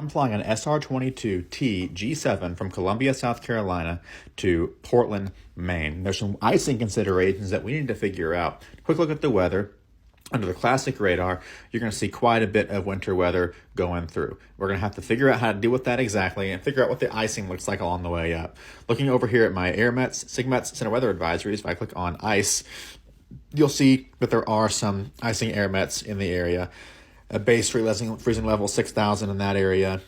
I'm flying an SR-22T G7 from Columbia, South Carolina to Portland, Maine. There's some icing considerations that we need to figure out. Quick look at the weather. Under the classic radar, you're going to see quite a bit of winter weather going through. We're going to have to figure out how to deal with that exactly and figure out what the icing looks like along the way up. Looking over here at my AirMets, SigMets Center Weather Advisories, if I click on ice, you'll see that there are some icing AirMets in the area. A base freezing level 6,000 in that area.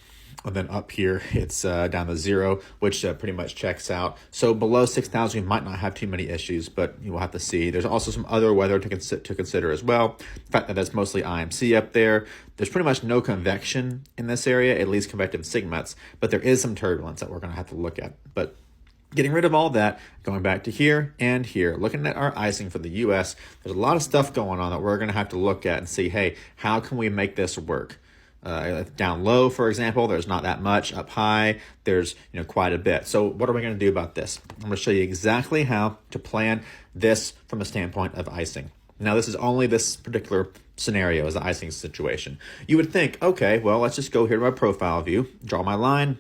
And then up here, it's down to 0, which pretty much checks out. So below 6,000, we might not have too many issues, but you will have to see. There's also some other weather to consider as well. The fact that that's mostly IMC up there. There's pretty much no convection in this area, at least convective SigMets, but there is some turbulence that we're going to have to look at. But getting rid of all that, going back to here and here, looking at our icing for the U.S., there's a lot of stuff going on that we're going to have to look at and see, hey, how can we make this work? Down low, for example, there's not that much. Up high, there's quite a bit. So what are we going to do about this? I'm going to show you exactly how to plan this from the standpoint of icing. Now, this is only this particular scenario as the icing situation. You would think, okay, well, let's just go here to my profile view, draw my line,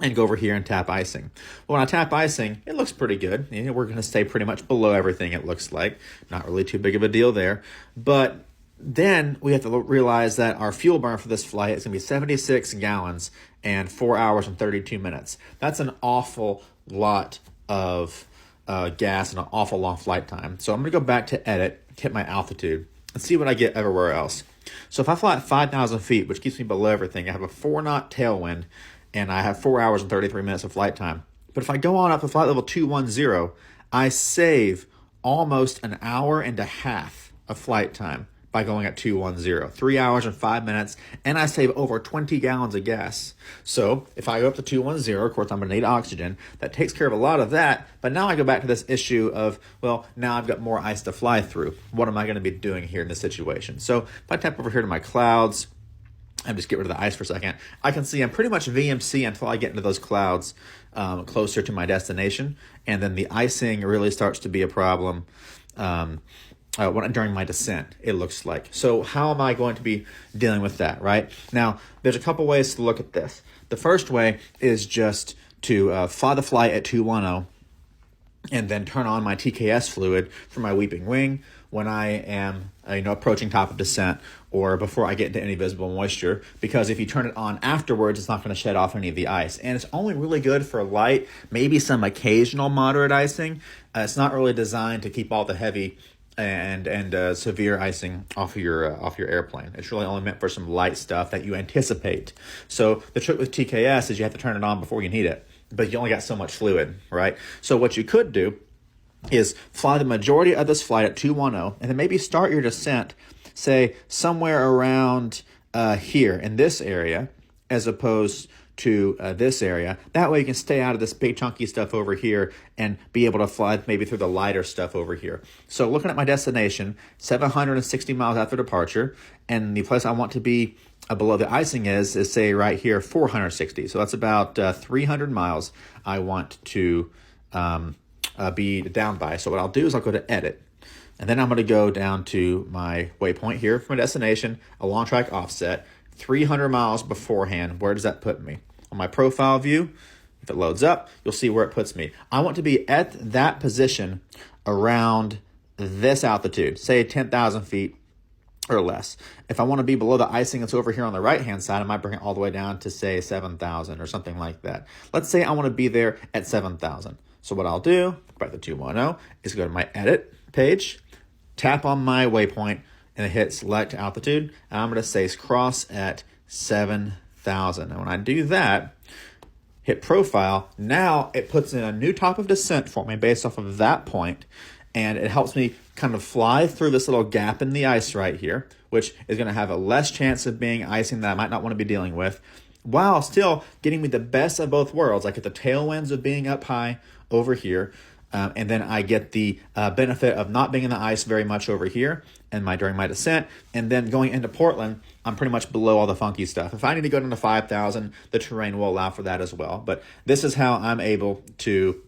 and go over here and tap icing. Well, when I tap icing, it looks pretty good. We're going to stay pretty much below everything, it looks like. Not really too big of a deal there. But then we have to realize that our fuel burn for this flight is going to be 76 gallons and 4 hours and 32 minutes. That's an awful lot of gas and an awful long flight time. So I'm going to go back to edit, hit my altitude, and see what I get everywhere else. So if I fly at 5,000 feet, which keeps me below everything, I have a 4-knot tailwind, and I have 4 hours and 33 minutes of flight time. But if I go on up to flight level 210, I save almost an hour and a half of flight time by going at 210, 3 hours and 5 minutes, and I save over 20 gallons of gas. So if I go up to 210, of course, I'm going to need oxygen. That takes care of a lot of that, but now I go back to this issue of, well, now I've got more ice to fly through. What am I going to be doing here in this situation? So if I tap over here to my clouds, and just get rid of the ice for a second, I can see I'm pretty much VMC until I get into those clouds closer to my destination, and then the icing really starts to be a problem during my descent, it looks like. So how am I going to be dealing with that, right? Now, there's a couple ways to look at this. The first way is just to fly the flight at 210 and then turn on my TKS fluid for my weeping wing when I am approaching top of descent or before I get into any visible moisture, because if you turn it on afterwards, it's not going to shed off any of the ice. And it's only really good for light, maybe some occasional moderate icing. It's not really designed to keep all the heavy and severe icing off your airplane. It's really only meant for some light stuff that you anticipate. So the trick with TKS is you have to turn it on before you need it, but you only got so much fluid, right? So what you could do is fly the majority of this flight at 210, and then maybe start your descent, say, somewhere around here in this area, as opposed to this area. That way you can stay out of this big chunky stuff over here and be able to fly maybe through the lighter stuff over here. So looking at my destination, 760 miles after departure, and the place I want to be below the icing is say right here, 460. So that's about 300 miles I want to be down by. So what I'll do is I'll go to edit, and then I'm going to go down to my waypoint here for my destination, a long track offset, 300 miles beforehand. Where does that put me? On my profile view, if it loads up, you'll see where it puts me. I want to be at that position around this altitude, say 10,000 feet or less. If I want to be below the icing that's over here on the right-hand side, I might bring it all the way down to, say, 7,000 or something like that. Let's say I want to be there at 7,000. So what I'll do, back to 210, is go to my edit page, tap on my waypoint, and hit select altitude, and I'm going to say cross at 7,000. And when I do that, hit profile, now it puts in a new top of descent for me based off of that point, and it helps me kind of fly through this little gap in the ice right here, which is going to have a less chance of being icing that I might not want to be dealing with, while still getting me the best of both worlds. I get the tailwinds of being up high over here, and then I get the benefit of not being in the ice very much over here and during my descent. And then going into Portland, I'm pretty much below all the funky stuff. If I need to go down to 5,000, the terrain will allow for that as well. But this is how I'm able to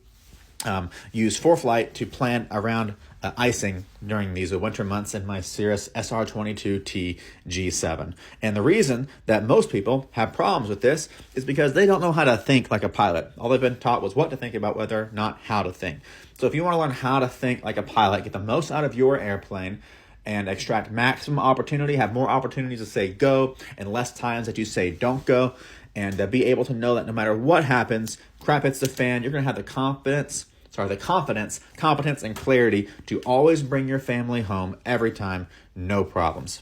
use ForeFlight to plan around icing during these winter months in my Cirrus SR22T G7. And the reason that most people have problems with this is because they don't know how to think like a pilot. All they've been taught was what to think about weather, not how to think. So if you want to learn how to think like a pilot, get the most out of your airplane, and extract maximum opportunity, have more opportunities to say go and less times that you say don't go, and be able to know that no matter what happens, crap hits the fan, you're going to have the confidence, competence, and clarity to always bring your family home every time, no problems.